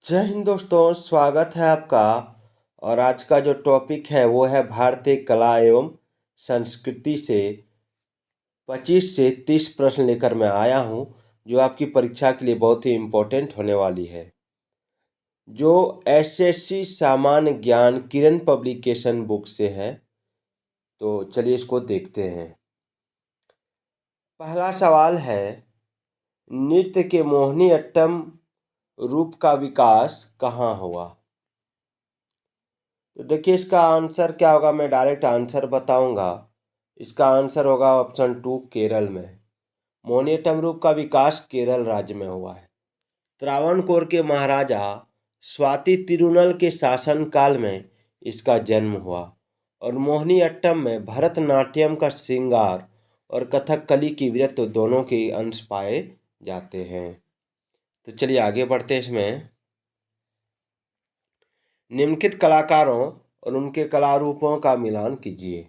जय हिंद दोस्तों, स्वागत है आपका। और आज का जो टॉपिक है वो है भारतीय कला एवं संस्कृति से 25 से 30 प्रश्न लेकर मैं आया हूँ, जो आपकी परीक्षा के लिए बहुत ही इम्पोर्टेंट होने वाली है। जो एसएससी सामान्य ज्ञान किरण पब्लिकेशन बुक से है। तो चलिए इसको देखते हैं। पहला सवाल है, नृत्य के मोहिनी अट्टम रूप का विकास कहाँ हुआ? तो देखिए इसका आंसर क्या होगा, मैं डायरेक्ट आंसर बताऊंगा। इसका आंसर होगा ऑप्शन 2, केरल में। मोहिनीअट्टम रूप का विकास केरल राज्य में हुआ है। त्रावणकोर के महाराजा स्वाति तिरुनल के शासन काल में इसका जन्म हुआ। और मोहिनीअट्टम में भरतनाट्यम का श्रृंगार और कथकली की वृत्ति दोनों के अंश पाए जाते हैं। तो चलिए आगे बढ़ते हैं इसमें। निम्नलिखित कलाकारों और उनके कला रूपों का मिलान कीजिए।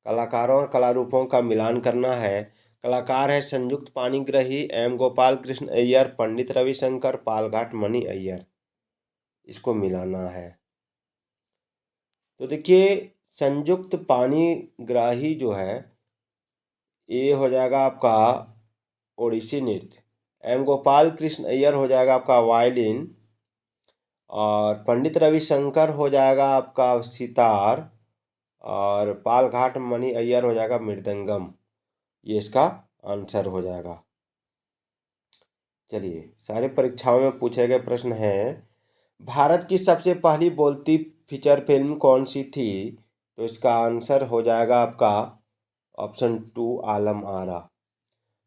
कलाकारों और कला रूपों का मिलान करना है। कलाकार है संयुक्त पाणिग्राही, एम गोपाल कृष्ण अय्यर, पंडित रविशंकर, पालघाट मणि अय्यर। इसको मिलाना है। तो देखिए संयुक्त पाणिग्राही जो है ये हो जाएगा आपका ओडिसी नृत्य। एम गोपाल कृष्ण अय्यर हो जाएगा आपका वायलिन। और पंडित रविशंकर हो जाएगा आपका सितार। और पालघाट मणि अय्यर हो जाएगा मृदंगम। ये इसका आंसर हो जाएगा। चलिए सारे परीक्षाओं में पूछे गए प्रश्न हैं। भारत की सबसे पहली बोलती फीचर फिल्म कौन सी थी? तो इसका आंसर हो जाएगा आपका ऑप्शन 2, आलम आरा।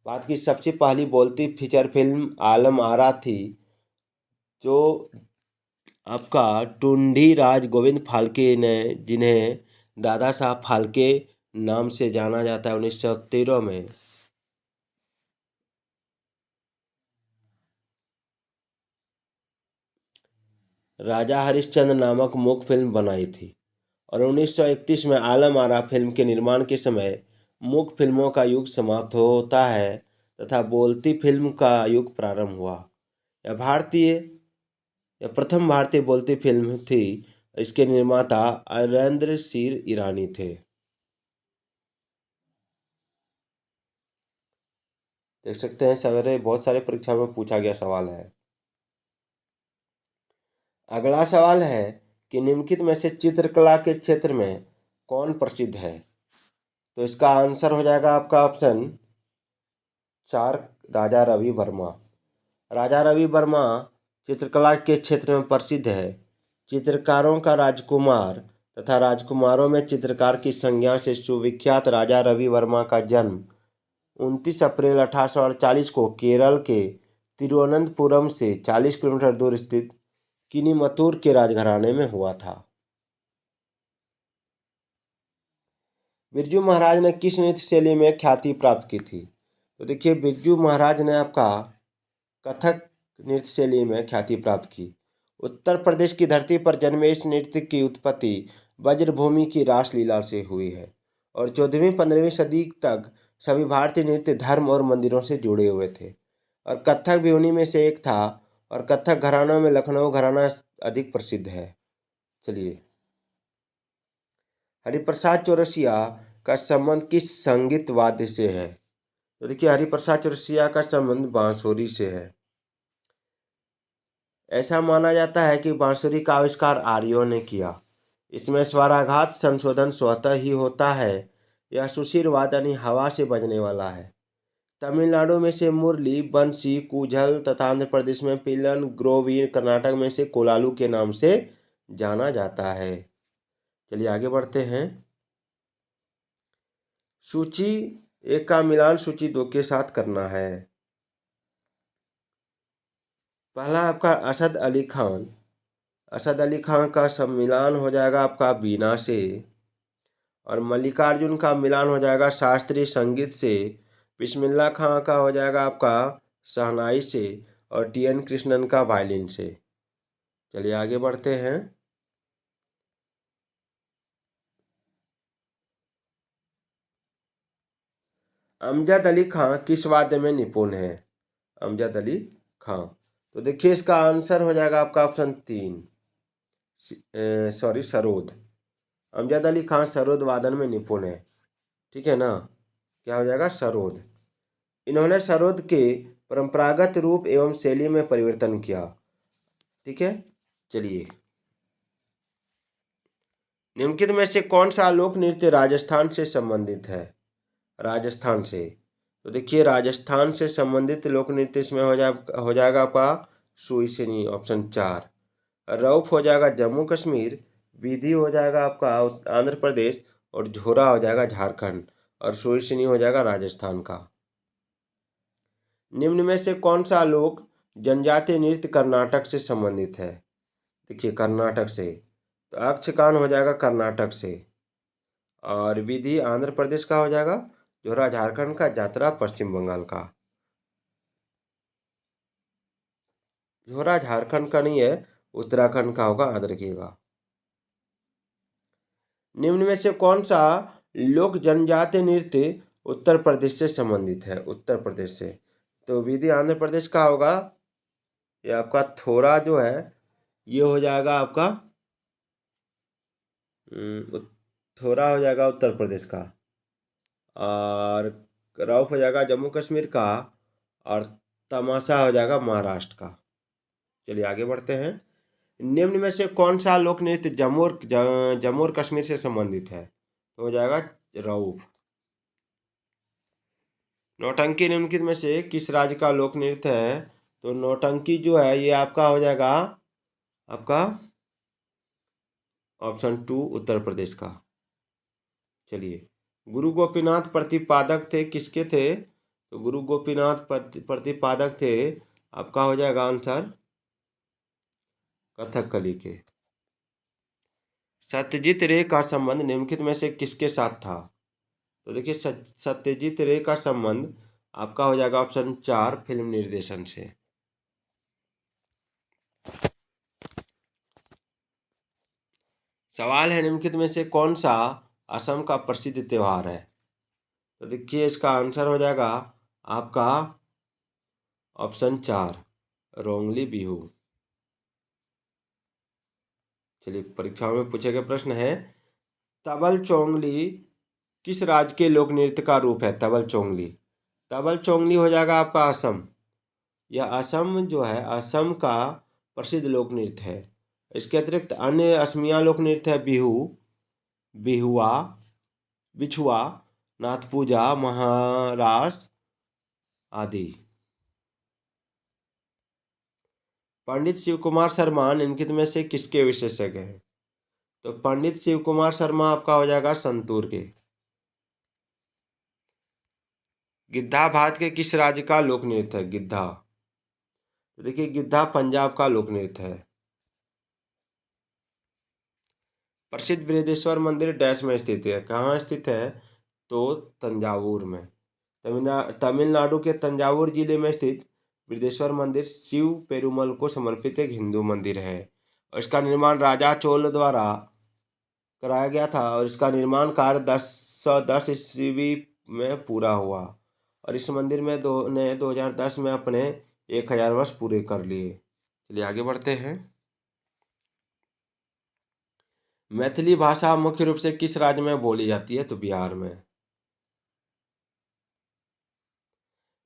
भारत की सबसे पहली बोलती फीचर फिल्म आलम आरा थी, जो आपका टुंडी राज गोविंद फाल्के ने, जिन्हें दादा साहब फाल्के नाम से जाना जाता है, 1913 में राजा हरिश्चंद्र नामक मुख्य फिल्म बनाई थी। और 1931 में आलम आरा फिल्म के निर्माण के समय मुख्य फिल्मों का युग समाप्त होता है तथा बोलती फिल्म का युग प्रारंभ हुआ। यह प्रथम भारतीय बोलती फिल्म थी। इसके निर्माता अरेंद्र सिंह ईरानी थे। देख सकते हैं सवेरे बहुत सारे परीक्षा में पूछा गया सवाल है। अगला सवाल है कि निम्नलिखित में से चित्रकला के क्षेत्र में कौन प्रसिद्ध है? तो इसका आंसर हो जाएगा आपका ऑप्शन 4, राजा रवि वर्मा। राजा रवि वर्मा चित्रकला के क्षेत्र में प्रसिद्ध है। चित्रकारों का राजकुमार तथा राजकुमारों में चित्रकार की संज्ञा से सुविख्यात राजा रवि वर्मा का जन्म 29 अप्रैल 1848 को केरल के तिरुवनंतपुरम से 40 किलोमीटर दूर स्थित किनीमतूर के राजघराने में हुआ था। बिरजू महाराज ने किस नृत्य शैली में ख्याति प्राप्त की थी? तो देखिए बिरजू महाराज ने आपका कथक नृत्य शैली में ख्याति प्राप्त की। उत्तर प्रदेश की धरती पर जन्मे इस नृत्य की उत्पत्ति ब्रजभूमि की रासलीला से हुई है। और 14वीं-15वीं सदी तक सभी भारतीय नृत्य धर्म और मंदिरों से जुड़े हुए थे। और कथक भी उन्हीं में से एक था। और कथक घरानों में लखनऊ घराना अधिक प्रसिद्ध है। चलिए, हरिप्रसाद चौरसिया का संबंध किस संगीत वाद्य से है? तो देखिए हरिप्रसाद चौरसिया का संबंध बांसुरी से है। ऐसा माना जाता है कि बांसुरी का आविष्कार आर्यों ने किया। इसमें स्वराघात संशोधन स्वतः ही होता है। यह सुशील वाद्य यानी हवा से बजने वाला है। तमिलनाडु में से मुरली, बंसी, कुझल तथा आंध्र प्रदेश में पिलन, ग्रोवी, कर्नाटक में से कोलालू के नाम से जाना जाता है। चलिए आगे बढ़ते हैं। सूची 1 का मिलान सूची 2 के साथ करना है। पहला आपका असद अली खान। असद अली खान का सम्मिलान हो जाएगा आपका बीना से। और मल्लिकार्जुन का मिलान हो जाएगा शास्त्रीय संगीत से। बिस्मिल्लाह खां का हो जाएगा आपका शहनाई से। और टी.एन. कृष्णन का वायलिन से। चलिए आगे बढ़ते हैं। अमजद अली खां किस वाद्य में निपुण है? अमजद अली खां तो देखिए इसका आंसर हो जाएगा आपका ऑप्शन 3, सरोद। अमजद अली खान सरोद वादन में निपुण है, ठीक है ना। क्या हो जाएगा? सरोद। इन्होंने सरोद के परंपरागत रूप एवं शैली में परिवर्तन किया, ठीक है। चलिए, निम्नलिखित में से कौन सा लोक नृत्य राजस्थान से संबंधित है? राजस्थान से, तो देखिए राजस्थान से संबंधित लोक नृत्य इसमें हो जाएगा आपका सुईसनी, ऑप्शन 4। रऊफ हो जाएगा जम्मू कश्मीर, विधि हो जाएगा आपका आंध्र प्रदेश, और झोरा हो जाएगा झारखंड, और सुईसनी हो जाएगा राजस्थान का। निम्न में से कौन सा लोक जनजातीय नृत्य कर्नाटक से संबंधित है? देखिए कर्नाटक से, तो अक्षकान हो जाएगा कर्नाटक से, और विधि आंध्र प्रदेश का हो जाएगा, जोरा झारखंड का, जात्रा पश्चिम बंगाल का। जोरा झारखंड का नहीं है, उत्तराखंड का होगा, याद रखिएगा। निम्न में से कौन सा लोक जनजातीय नृत्य उत्तर प्रदेश से संबंधित है? उत्तर प्रदेश से, तो विधि आंध्र प्रदेश का होगा, ये आपका थोड़ा जो है ये हो जाएगा आपका थोड़ा हो जाएगा उत्तर प्रदेश का, और रऊफ हो जाएगा जम्मू कश्मीर का, और तमाशा हो जाएगा महाराष्ट्र का। चलिए आगे बढ़ते हैं। निम्न में से कौन सा लोक नृत्य जम्मू और कश्मीर से संबंधित है? तो हो जाएगा रऊफ। नौटंकी निम्नलिखित में से किस राज्य का लोक नृत्य है? तो नौटंकी जो है ये आपका हो जाएगा आपका ऑप्शन 2 उत्तर प्रदेश का। चलिए, गुरु गोपीनाथ प्रतिपादक थे किसके थे? तो गुरु गोपीनाथ प्रतिपादक थे, आपका हो जाएगा आंसर कथकली के। सत्यजीत रे का संबंध निम्नलिखित में से किसके साथ था? तो देखिए सत्यजीत रे का संबंध आपका हो जाएगा ऑप्शन 4 फिल्म निर्देशन से। सवाल है निम्नलिखित में से कौन सा असम का प्रसिद्ध त्योहार है? तो देखिए इसका आंसर हो जाएगा आपका ऑप्शन 4 रोंगली बिहू। चलिए, परीक्षाओं में पूछे गए प्रश्न है, तबल चोंगली किस राज्य के लोक नृत्य का रूप है? तबल चोंगली, तबल चोंगली हो जाएगा आपका असम। यह असम जो है असम का प्रसिद्ध लोक नृत्य है। इसके अतिरिक्त अन्य असमिया लोक नृत्य है बिहू, बिहुआ, बिछुआ, नाथ पूजा, महारास आदि। पंडित शिव कुमार शर्मा निम्नलिखित में से किसके विशेषज्ञ हैं? तो पंडित शिव कुमार शर्मा आपका हो जाएगा संतूर के। गिद्धा भारत के किस राज्य का लोक नृत्य है? गिद्धा, तो देखिए गिद्धा पंजाब का लोक नृत्य है। प्रसिद्ध बृहदेश्वर मंदिर डैश में स्थित है? कहाँ स्थित है? तो तंजावुर में। तमिलनाडु के तंजावुर जिले में स्थित बृहदेश्वर मंदिर शिव पेरुमल को समर्पित एक हिंदू मंदिर है, और इसका निर्माण राजा चोल द्वारा कराया गया था, और इसका निर्माण कार्य 1010 ईस्वी में पूरा हुआ, और इस मंदिर में 2010 में अपने 1000 वर्ष पूरे कर लिए। चलिए आगे बढ़ते हैं। मैथिली भाषा मुख्य रूप से किस राज्य में बोली जाती है? तो बिहार में।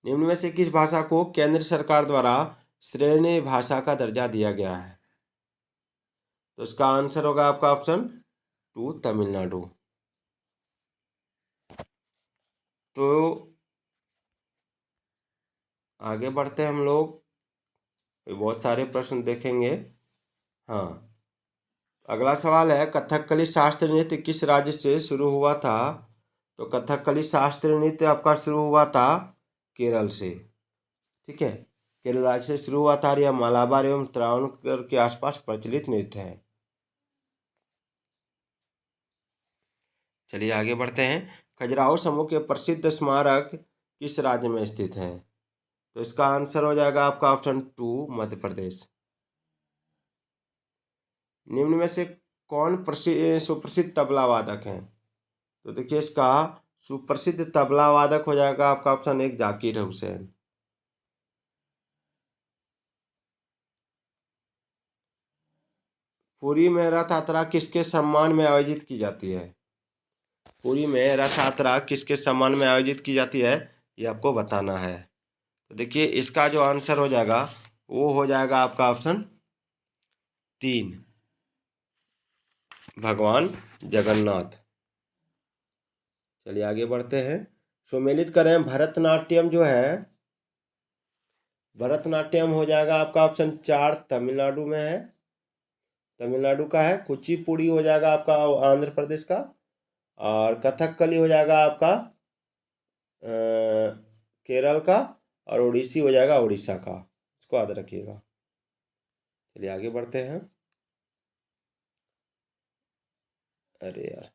निम्न में से किस भाषा को केंद्र सरकार द्वारा श्रेणी भाषा का दर्जा दिया गया है? तो इसका आंसर होगा आपका ऑप्शन 2 तमिलनाडु। तो आगे बढ़ते हैं हम लोग, बहुत सारे प्रश्न देखेंगे। हाँ, अगला सवाल है, कथकली शास्त्रीय नृत्य किस राज्य से शुरू हुआ था? तो कथकली शास्त्रीय नृत्य आपका शुरू हुआ था केरल से, ठीक है। केरल राज्य से शुरू हुआ था, यह मालाबार एवं त्रावणकोर के आसपास प्रचलित नृत्य है। चलिए आगे बढ़ते हैं। खजुराहो समूह के प्रसिद्ध स्मारक किस राज्य में स्थित हैं? तो इसका आंसर हो जाएगा आपका ऑप्शन 2 मध्य प्रदेश। निम्न में से कौन सुप्रसिद्ध तबला वादक हैं? तो देखिए इसका सुप्रसिद्ध तबला वादक हो जाएगा आपका ऑप्शन 1 जाकिर हुसैन। पुरी में रथ यात्रा किसके सम्मान में आयोजित की जाती है? पुरी में रथ यात्रा किसके सम्मान में आयोजित की जाती है, ये आपको बताना है। तो देखिए इसका जो आंसर हो जाएगा वो हो जाएगा आपका ऑप्शन 3, भगवान जगन्नाथ। चलिए आगे बढ़ते हैं। सुमेलित करें। भरतनाट्यम जो है, भरतनाट्यम हो जाएगा आपका ऑप्शन 4, तमिलनाडु में है, तमिलनाडु का है। कुचिपुड़ी हो जाएगा आपका आंध्र प्रदेश का, और कथकली हो जाएगा आपका केरल का, और ओडिसी हो जाएगा उड़ीसा का। इसको याद रखिएगा। चलिए आगे बढ़ते हैं। अरे यार,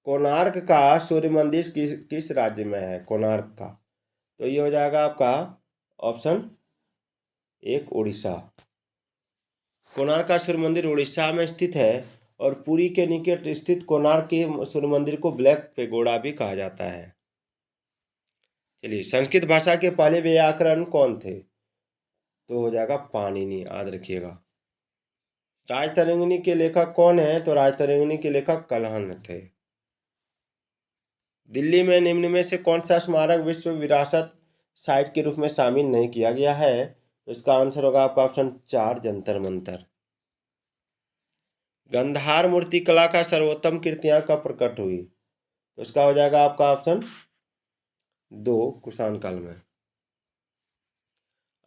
कोणार्क का सूर्य मंदिर किस राज्य में है? कोणार्क का, तो ये हो जाएगा आपका ऑप्शन 1, उड़ीसा। कोणार्क का सूर्य मंदिर उड़ीसा में स्थित है, और पुरी के निकट स्थित कोणार्क के सूर्य मंदिर को ब्लैक पेगोडा भी कहा जाता है। चलिए, संस्कृत भाषा के पहले व्याकरण कौन थे? तो हो जाएगा पाणिनि, याद रखिएगा। राजतरंगिणी के लेखक कौन है? तो राजतरंगिणी के लेखक कलहन थे। दिल्ली में निम्न में से कौन सा स्मारक विश्व विरासत साइट के रूप में शामिल नहीं किया गया है? तो इसका आंसर होगा आपका ऑप्शन 4, जंतर मंतर। गंधार मूर्ति कला का सर्वोत्तम कृतियां कब प्रकट हुई? तो इसका हो जाएगा आपका ऑप्शन 2, कुषाण काल में।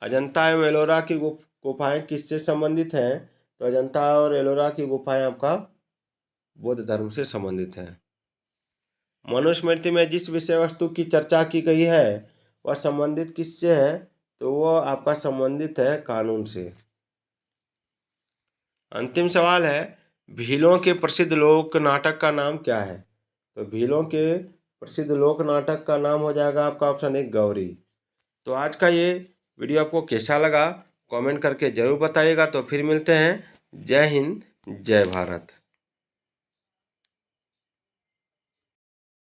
अजंता एवं एलोरा की गुफाएं किससे संबंधित हैं? तो अजंता और एलोरा की गुफाएं आपका बौद्ध धर्म से संबंधित हैं। मनुस्मृति में जिस विषय वस्तु की चर्चा की गई है वह संबंधित किससे है? तो वह आपका संबंधित है कानून से। अंतिम सवाल है, भीलों के प्रसिद्ध लोक नाटक का नाम क्या है? तो भीलों के प्रसिद्ध लोक नाटक का नाम हो जाएगा आपका ऑप्शन 1, गौरी। तो आज का ये वीडियो आपको कैसा लगा कमेंट करके ज़रूर बताइएगा। तो फिर मिलते हैं। जय हिंद, जय भारत।